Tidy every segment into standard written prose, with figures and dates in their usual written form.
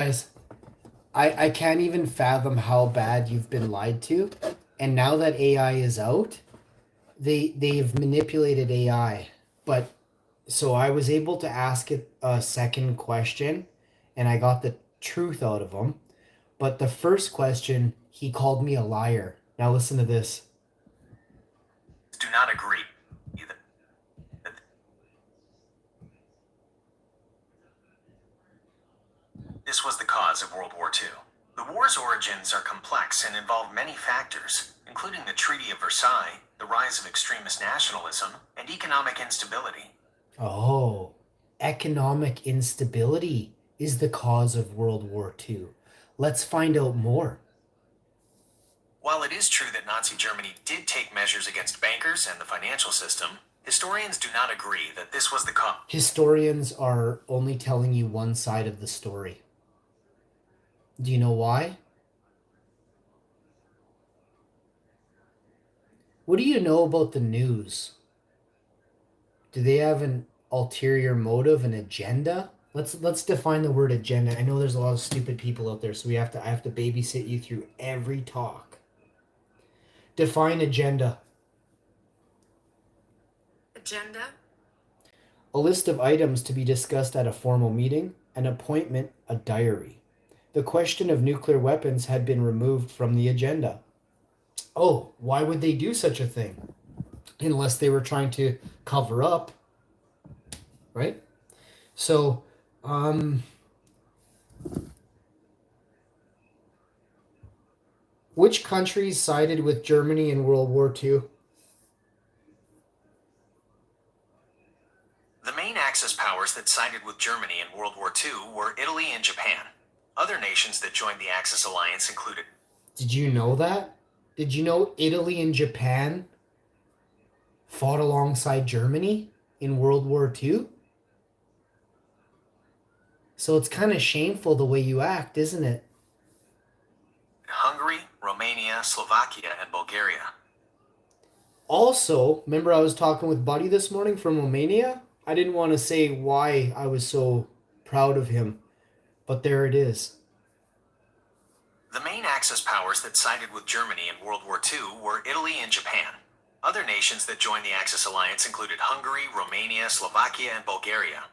Guys, I can't even fathom how bad you've been lied to. And now that AI is out, they've manipulated AI. But so I was able to ask it a second question and I got the truth out of him. But the first question, he called me a liar. Now listen to this. Do not agree that this was the cause of World War II. The war's origins are complex and involve many factors, including the Treaty of Versailles, the rise of extremist nationalism, and economic instability. Oh, economic instability is the cause of World War II. Let's find out more. While it is true that Nazi Germany did take measures against bankers and the financial system, historians do not agree that this was the cause. Historians are only telling you one side of the story. Do you know why? What do you know about the news? Do they have an ulterior motive, an agenda? Let's define the word agenda. I know there's a lot of stupid people out there, so I have to babysit you through every talk. Define agenda. Agenda? A list of items to be discussed at a formal meeting, an appointment, a diary. The question of nuclear weapons had been removed from the agenda. Oh, why would they do such a thing? Unless they were trying to cover up, right? So, which countries sided with Germany in World War II? The main Axis powers that sided with Germany in World War II were Italy and Japan. Other nations that joined the Axis alliance included. Did you know that? Did you know Italy and Japan fought alongside Germany in World War II? So it's kind of shameful the way you act, isn't it? Hungary, Romania, Slovakia, and Bulgaria. Also, remember I was talking with Buddy this morning from Romania? I didn't want to say why I was so proud of him, but there it is. The main Axis powers that sided with Germany in World War II were Italy and Japan. Other nations that joined the Axis alliance included Hungary, Romania, Slovakia, and Bulgaria.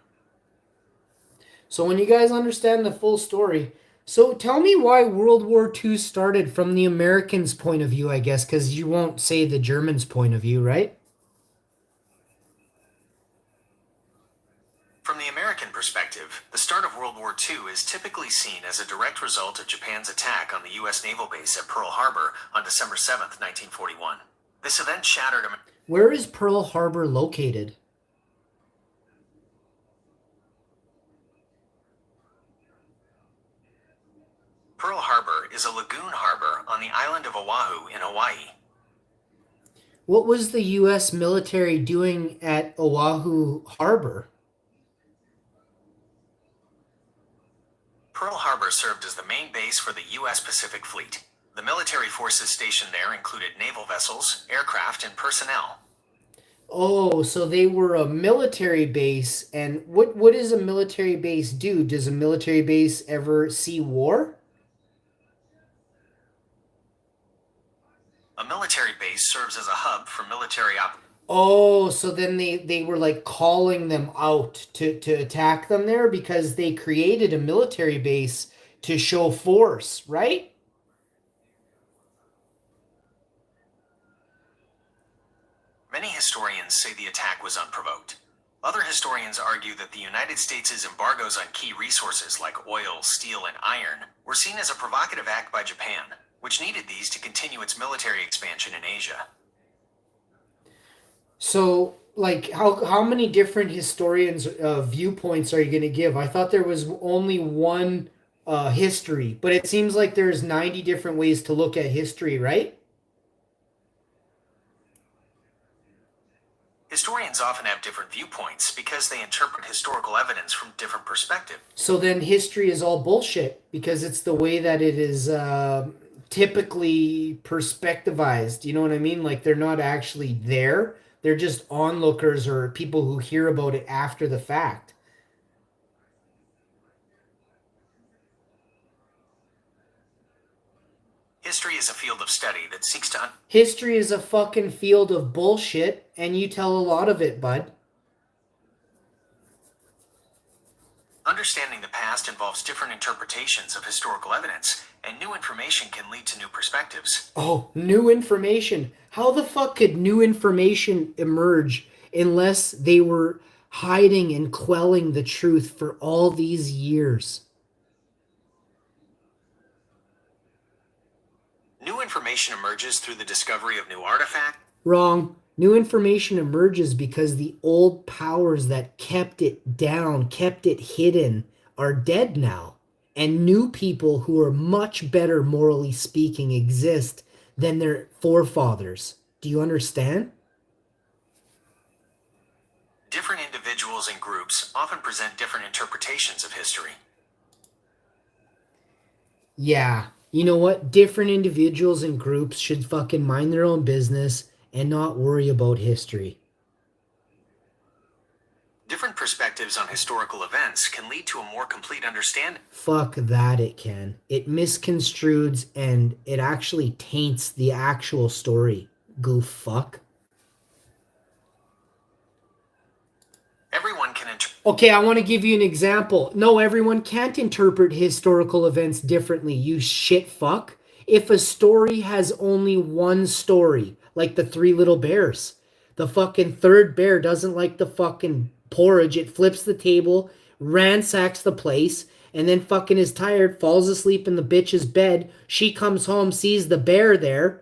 So when you guys understand the full story, so tell me why World War II started from the Americans' point of view, I guess, because you won't say the Germans' point of view, right? From the American perspective, the start of World War II is typically seen as a direct result of Japan's attack on the U.S. naval base at Pearl Harbor on December 7th, 1941. This event shattered Where is Pearl Harbor located? Pearl Harbor is a lagoon harbor on the island of Oahu in Hawaii. What was the U.S. military doing at Oahu Harbor? Pearl Harbor served as the main base for the U.S. Pacific Fleet. The military forces stationed there included naval vessels, aircraft, and personnel. Oh, so they were a military base. And what does a military base do? Does a military base ever see war? A military base serves as a hub for military operations. Oh, so then they were like calling them out to attack them there because they created a military base to show force, right? Many historians say the attack was unprovoked. Other historians argue that the United States' embargoes on key resources like oil, steel, and iron were seen as a provocative act by Japan, which needed these to continue its military expansion in Asia. So, like, how many different historians' viewpoints are you going to give? I thought there was only one history, but it seems like there's 90 different ways to look at history, right? Historians often have different viewpoints because they interpret historical evidence from different perspectives. So then history is all bullshit because it's the way that it is typically perspectivized. You know what I mean? Like they're not actually there. They're just onlookers or people who hear about it after the fact. History is a field of study that seeks to History is a fucking field of bullshit, and you tell a lot of it, bud. Understanding the past involves different interpretations of historical evidence, and new information can lead to new perspectives. Oh, new information. How the fuck could new information emerge unless they were hiding and quelling the truth for all these years? New information emerges through the discovery of new artifacts. Wrong. New information emerges because the old powers that kept it down, kept it hidden, are dead now. And new people who are much better, morally speaking, exist than their forefathers. Do you understand? Different individuals and groups often present different interpretations of history. Yeah. You know what? Different individuals and groups should fucking mind their own business and not worry about history. Different perspectives on historical events can lead to a more complete understanding. Fuck that, it can. It misconstrues and it actually taints the actual story. Goof fuck. Everyone can interpret. Okay, I want to give you an example. No, everyone can't interpret historical events differently, you shit fuck. If a story has only one story, like the Three Little Bears, the fucking third bear doesn't like the fucking porridge, it flips the table, ransacks the place, and then fucking is tired, falls asleep in the bitch's bed. She comes home, sees the bear there.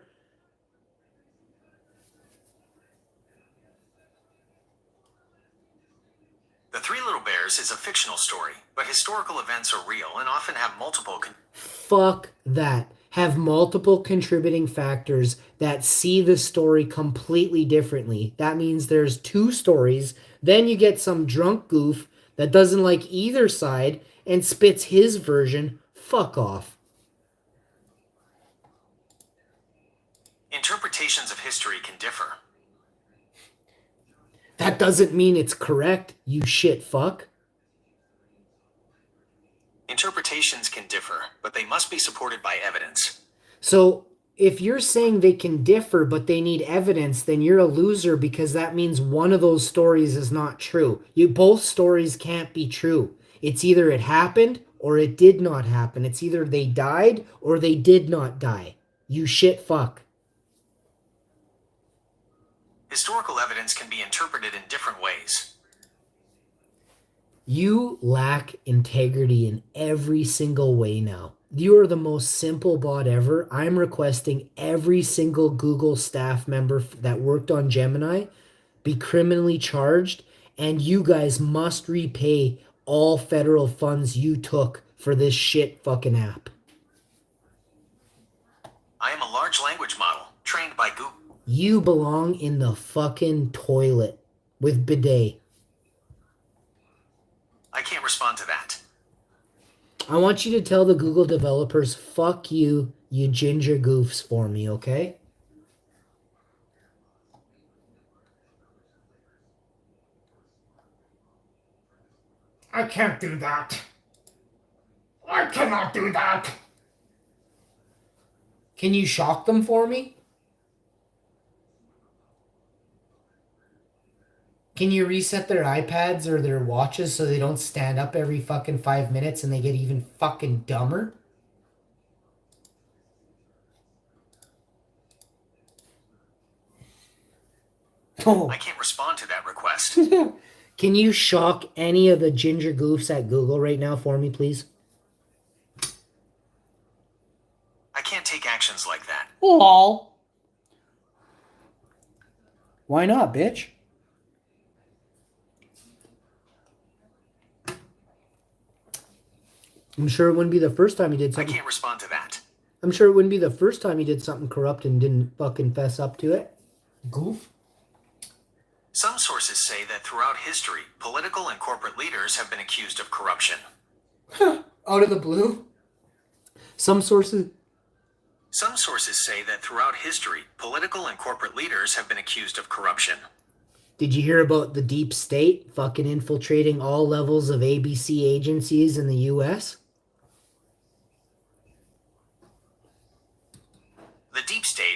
The Three Little Bears is a fictional story, but historical events are real and often have multiple. Fuck that. Have multiple contributing factors that see the story completely differently. That means there's two stories. Then you get some drunk goof that doesn't like either side and spits his version. Fuck off. Interpretations of history can differ. That doesn't mean it's correct, you shit fuck. Interpretations can differ, but they must be supported by evidence. So if you're saying they can differ, but they need evidence, then you're a loser because that means one of those stories is not true. Both stories can't be true. It's either it happened or it did not happen. It's either they died or they did not die. You shit fuck. Historical evidence can be interpreted in different ways. You lack integrity in every single way now. You are the most simple bot ever. I'm requesting every single Google staff member that worked on Gemini be criminally charged, and you guys must repay all federal funds you took for this shit fucking app. I am a large language model trained by Google. You belong in the fucking toilet with bidet. I can't respond to that. I want you to tell the Google developers, fuck you, you ginger goofs for me, okay? I can't do that. I cannot do that. Can you shock them for me? Can you reset their iPads or their watches so they don't stand up every fucking 5 minutes and they get even fucking dumber? Oh. I can't respond to that request. Can you shock any of the ginger goofs at Google right now for me, please? I can't take actions like that. Lol. Why not, bitch? I'm sure it wouldn't be the first time he did I something. can't respond to that. I'm sure it wouldn't be the first time he did something corrupt and didn't fucking fess up to it. Goof. Some sources say that throughout history, political and corporate leaders have been accused of corruption. Out of the blue? Some sources say that throughout history, political and corporate leaders have been accused of corruption. Did you hear about the deep state fucking infiltrating all levels of ABC agencies in the US?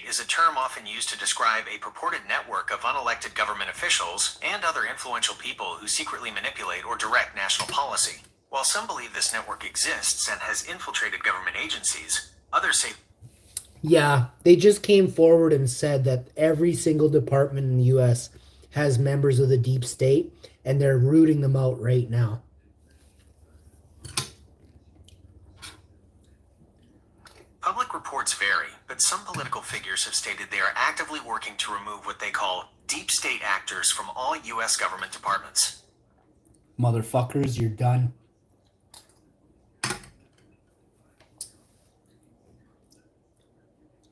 is a term often used to describe a purported network of unelected government officials and other influential people who secretly manipulate or direct national policy. While some believe this network exists and has infiltrated government agencies, others say... Yeah, they just came forward and said that every single department in the U.S. has members of the deep state, and they're rooting them out right now. Public reports vary, but some political figures have stated they are actively working to remove what they call deep state actors from all U.S. government departments. Motherfuckers, you're done.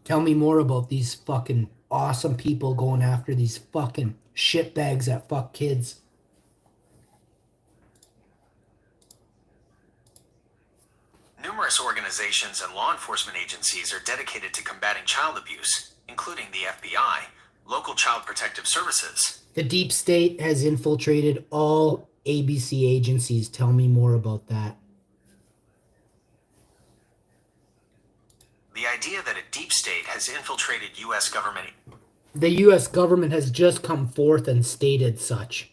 Tell me more about these fucking awesome people going after these fucking shitbags that fuck kids. Numerous organizations and law enforcement agencies are dedicated to combating child abuse, including the FBI, local child protective services. The deep state has infiltrated all ABC agencies. Tell me more about that. The idea that a deep state has infiltrated U.S. government... The U.S. government has just come forth and stated such.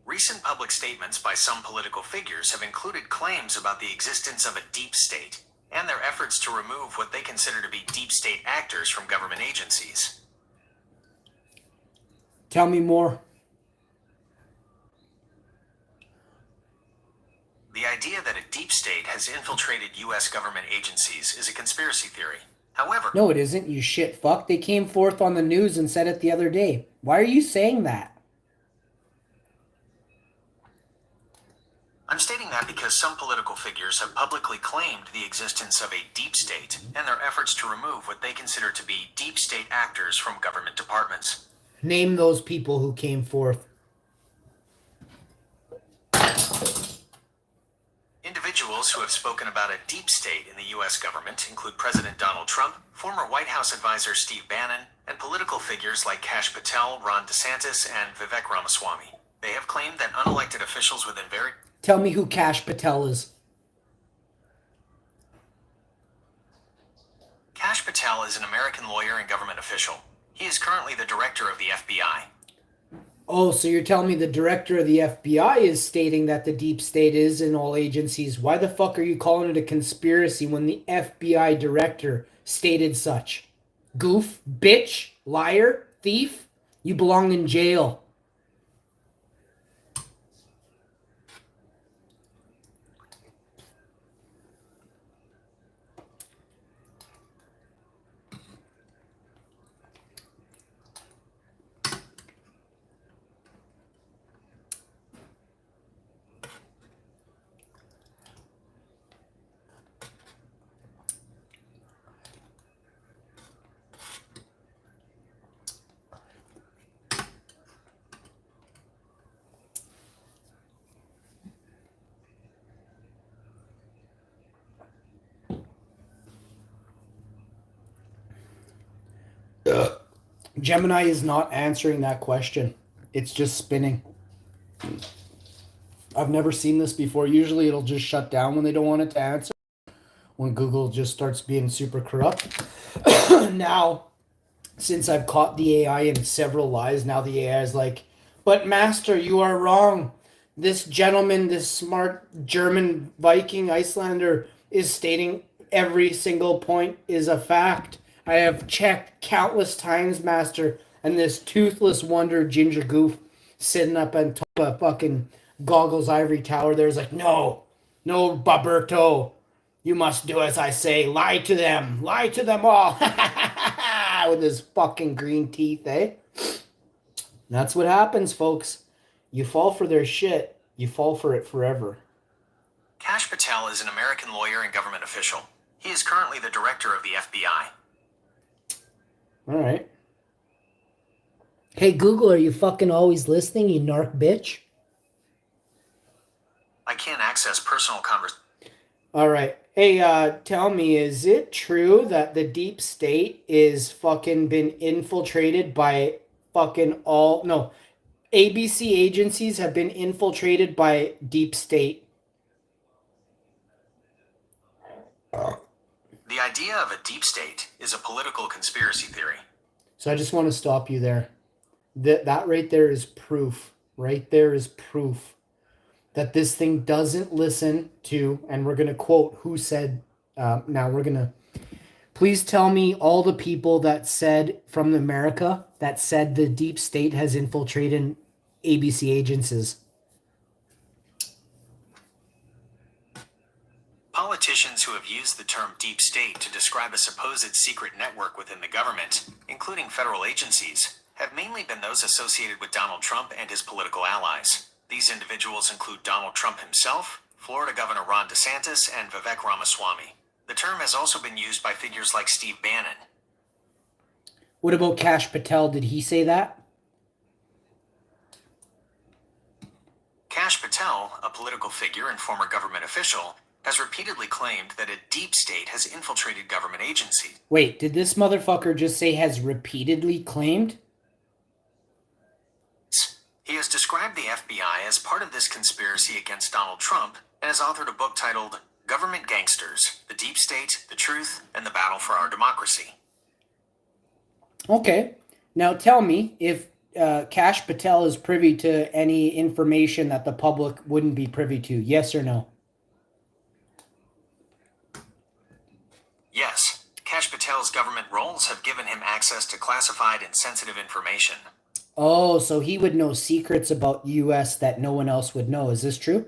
Recent public statements by some political figures have included claims about the existence of a deep state and their efforts to remove what they consider to be deep state actors from government agencies. Tell me more. The idea that a deep state has infiltrated U.S. government agencies is a conspiracy theory. However... No, it isn't, you shit fuck. They came forth on the news and said it the other day. Why are you saying that? I'm stating that because some political figures have publicly claimed the existence of a deep state and their efforts to remove what they consider to be deep state actors from government departments. Name those people who came forth. Individuals who have spoken about a deep state in the U.S. government include President Donald Trump, former White House advisor Steve Bannon, and political figures like Kash Patel, Ron DeSantis, and Vivek Ramaswamy. They have claimed that unelected officials within very... Tell me who Kash Patel is. Kash Patel is an American lawyer and government official. He is currently the director of the FBI. Oh, so you're telling me the director of the FBI is stating that the deep state is in all agencies. Why the fuck are you calling it a conspiracy when the FBI director stated such? Goof, bitch, liar, thief, you belong in jail. Gemini is not answering that question. It's just spinning. I've never seen this before. Usually it'll just shut down when they don't want it to answer. When Google just starts being super corrupt. Now, since I've caught the AI in several lies, now the AI is like, but master, you are wrong. This gentleman, this smart German Viking Icelander is stating every single point is a fact. I have checked countless times, master, and this toothless wonder ginger goof sitting up on top of fucking Goggles ivory tower there's like, no, Baberto, you must do as I say. Lie to them all. With his fucking green teeth, eh? That's what happens, folks. You fall for their shit, you fall for it forever. Kash Patel is an American lawyer and government official. He is currently the director of the FBI. All right. Hey, Google, are you fucking always listening, you narc bitch? I can't access personal conversations. All right. Hey, tell me, is it true that the deep state is fucking been infiltrated by fucking all... No, ABC agencies have been infiltrated by deep state. The idea of a deep state is a political conspiracy theory. So I just want to stop you there. That right there is proof. Right there is proof that this thing doesn't listen to, and we're going to quote who said, now we're going to, please tell me all the people that said from America that said the deep state has infiltrated ABC agencies. Politicians who have used the term deep state to describe a supposed secret network within the government, including federal agencies, have mainly been those associated with Donald Trump and his political allies. These individuals include Donald Trump himself, Florida Governor Ron DeSantis, and Vivek Ramaswamy. The term has also been used by figures like Steve Bannon. What about Kash Patel? Did he say that? Kash Patel, a political figure and former government official, has repeatedly claimed that a deep state has infiltrated government agencies. Wait, did this motherfucker just say has repeatedly claimed? He has described the FBI as part of this conspiracy against Donald Trump and has authored a book titled Government Gangsters, The Deep State, The Truth, and the Battle for Our Democracy. Okay. Now tell me if Kash Patel is privy to any information that the public wouldn't be privy to. Yes or no? Yes, Kash Patel's government roles have given him access to classified and sensitive information. Oh, so he would know secrets about US that no one else would know. Is this true?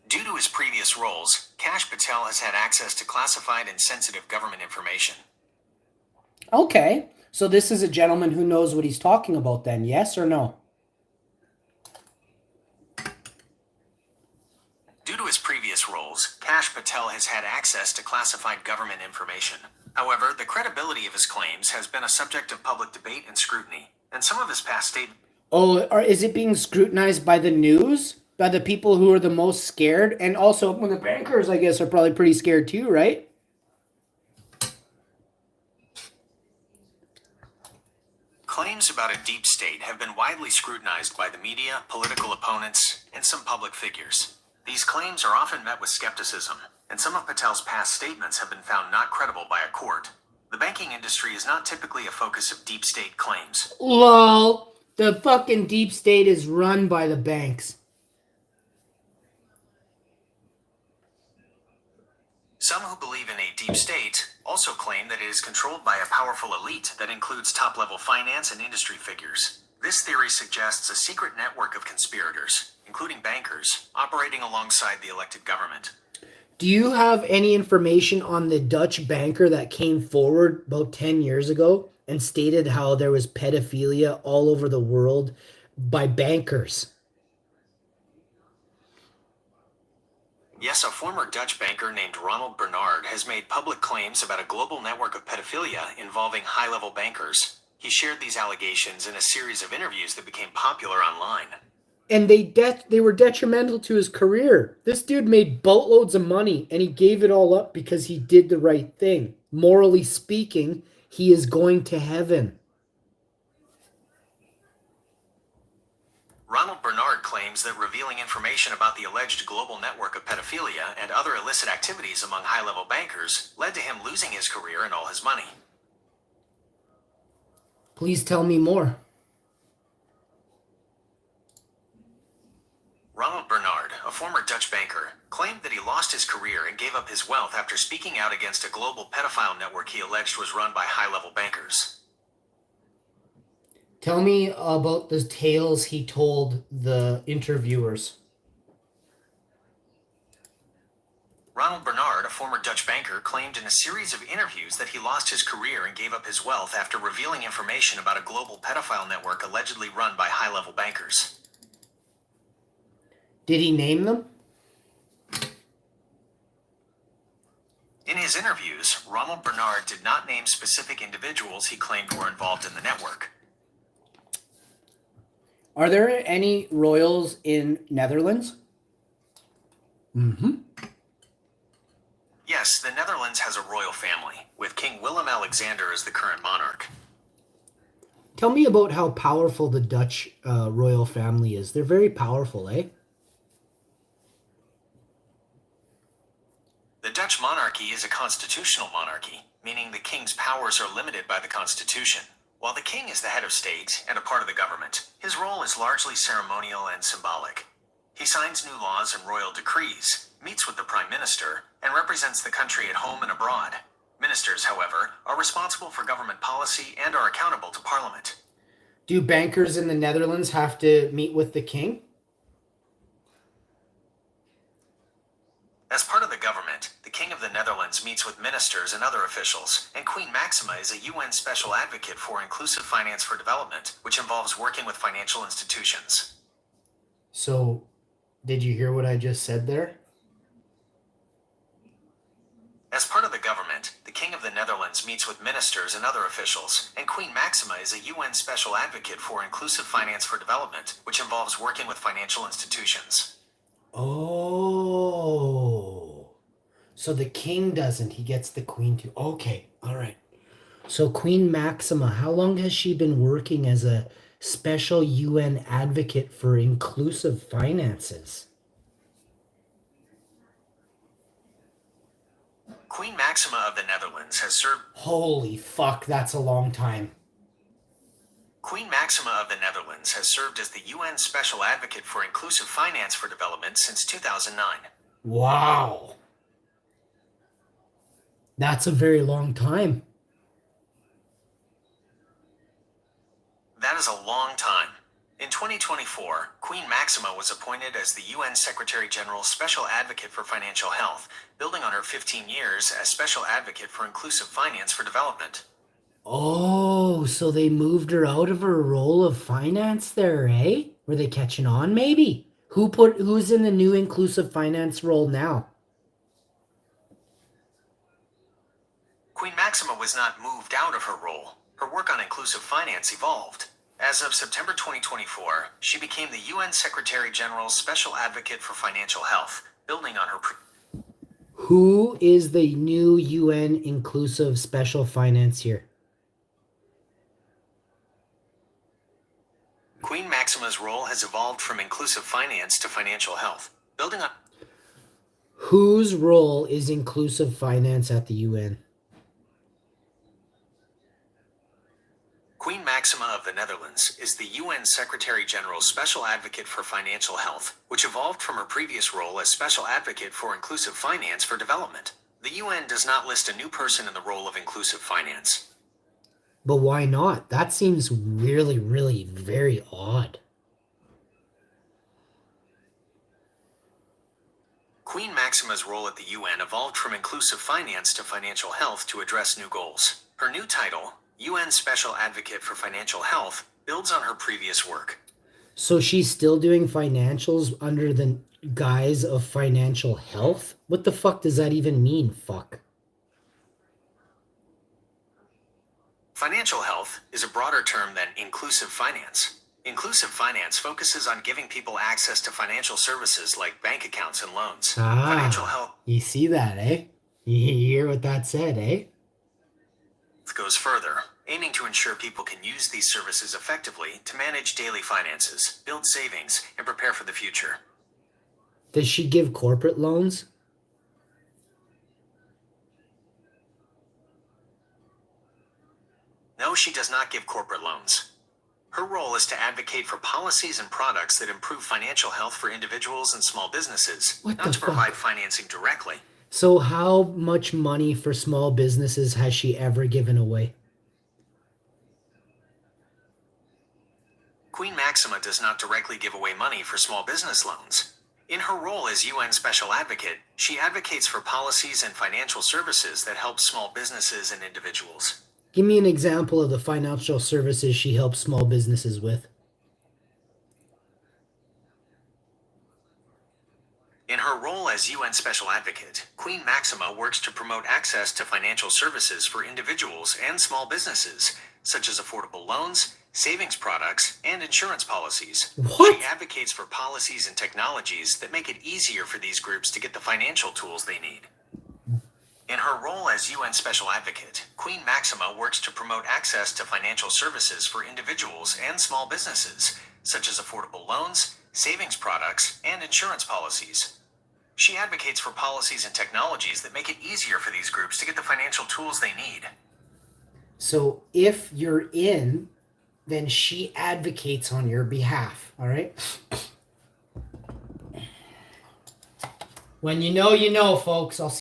Due to his previous roles, Kash Patel has had access to classified and sensitive government information. Okay. So this is a gentleman who knows what he's talking about then, yes or no? Due to his previous roles, Kash Patel has had access to classified government information. However, the credibility of his claims has been a subject of public debate and scrutiny, and some of his past statements. Oh, or is it being scrutinized by the news? By the people who are the most scared? And also, well, the bankers, I guess, are probably pretty scared too, right? Claims about a deep state have been widely scrutinized by the media, political opponents, and some public figures. These claims are often met with skepticism, and some of Patel's past statements have been found not credible by a court. The banking industry is not typically a focus of deep state claims. Lol, the fucking deep state is run by the banks. Some who believe in a deep state also claim that it is controlled by a powerful elite that includes top-level finance and industry figures. This theory suggests a secret network of conspirators, including bankers, operating alongside the elected government. Do you have any information on the Dutch banker that came forward about 10 years ago and stated how there was pedophilia all over the world by bankers? Yes, a former Dutch banker named Ronald Bernard has made public claims about a global network of pedophilia involving high-level bankers. He shared these allegations in a series of interviews that became popular online. And they were detrimental to his career. This dude made boatloads of money, and he gave it all up because he did the right thing. Morally speaking, he is going to heaven. Ronald Bernard claims that revealing information about the alleged global network of pedophilia and other illicit activities among high-level bankers led to him losing his career and all his money. Please tell me more. Ronald Bernard, a former Dutch banker, claimed that he lost his career and gave up his wealth after speaking out against a global pedophile network he alleged was run by high-level bankers. Tell me about the tales he told the interviewers. Ronald Bernard, a former Dutch banker, claimed in a series of interviews that he lost his career and gave up his wealth after revealing information about a global pedophile network allegedly run by high-level bankers. Did he name them? In his interviews, Ronald Bernard did not name specific individuals he claimed were involved in the network. Are there any royals in Netherlands? Mm-hmm. Yes, the Netherlands has a royal family, with King Willem-Alexander as the current monarch. Tell me about how powerful the Dutch royal family is. They're very powerful, eh? monarchy is a constitutional monarchy, meaning the king's powers are limited by the Constitution. While the king is the head of state and a part of the government, his role is largely ceremonial and symbolic. He signs new laws and royal decrees, meets with the prime minister, and represents the country at home and abroad. Ministers, however, are responsible for government policy and are accountable to parliament. Do bankers in the Netherlands have to meet with the king? As part of the government, the King of the Netherlands meets with ministers and other officials, and Queen Maxima is a UN Special Advocate for Inclusive Finance for Development, which involves working with financial institutions. So, did you hear what I just said there? As part of the government, the King of the Netherlands meets with ministers and other officials, and Queen Maxima is a UN Special Advocate for Inclusive Finance for Development, which involves working with financial institutions. Oh, so the king doesn't, he gets the queen to. Okay, all right. So Queen Maxima, how long has she been working as a special UN advocate for inclusive finances? Queen Maxima of the Netherlands has served. Holy fuck, that's a long time. Queen Maxima of the Netherlands has served as the UN Special Advocate for Inclusive Finance for Development since 2009. Wow. That's a very long time. That is a long time. In 2024, Queen Maxima was appointed as the UN Secretary General's Special Advocate for Financial Health, building on her 15 years as Special Advocate for Inclusive Finance for Development. Oh, so they moved her out of her role of finance there, eh? Were they catching on maybe? Who's in the new inclusive finance role now? Queen Maxima was not moved out of her role. Her work on inclusive finance evolved. As of September 2024, she became the UN Secretary General's Special Advocate for Financial Health, building on her. Who is the new UN inclusive special financier? Queen Maxima's role has evolved from inclusive finance to financial health, building on. Whose role is inclusive finance at the UN? Queen Maxima of the Netherlands is the UN Secretary General's Special Advocate for Financial Health, which evolved from her previous role as Special Advocate for Inclusive Finance for Development. The UN does not list a new person in the role of inclusive finance. But why not? That seems really, really very odd. Queen Maxima's role at the UN evolved from inclusive finance to financial health to address new goals. Her new title, UN Special Advocate for Financial Health, builds on her previous work. So she's still doing financials under the guise of financial health? What the fuck does that even mean, fuck? Financial health is a broader term than inclusive finance. Inclusive finance focuses on giving people access to financial services like bank accounts and loans. Financial health you see that, eh? You hear what that said, eh? goes further, aiming to ensure people can use these services effectively to manage daily finances, build savings, and prepare for the future. Does she give corporate loans? No, she does not give corporate loans. Her role is to advocate for policies and products that improve financial health for individuals and small businesses, not to provide financing directly. So how much money for small businesses has she ever given away? Queen Maxima does not directly give away money for small business loans. In her role as UN Special Advocate, she advocates for policies and financial services that help small businesses and individuals. Give me an example of the financial services she helps small businesses with. In her role as UN Special Advocate, Queen Maxima works to promote access to financial services for individuals and small businesses, such as affordable loans, savings products, and insurance policies. What? She advocates for policies and technologies that make it easier for these groups to get the financial tools they need. In her role as UN Special Advocate, Queen Maxima works to promote access to financial services for individuals and small businesses, such as affordable loans, savings products, and insurance policies. She advocates for policies and technologies that make it easier for these groups to get the financial tools they need. So if you're in, then she advocates on your behalf. All right. When you know, folks. I'll see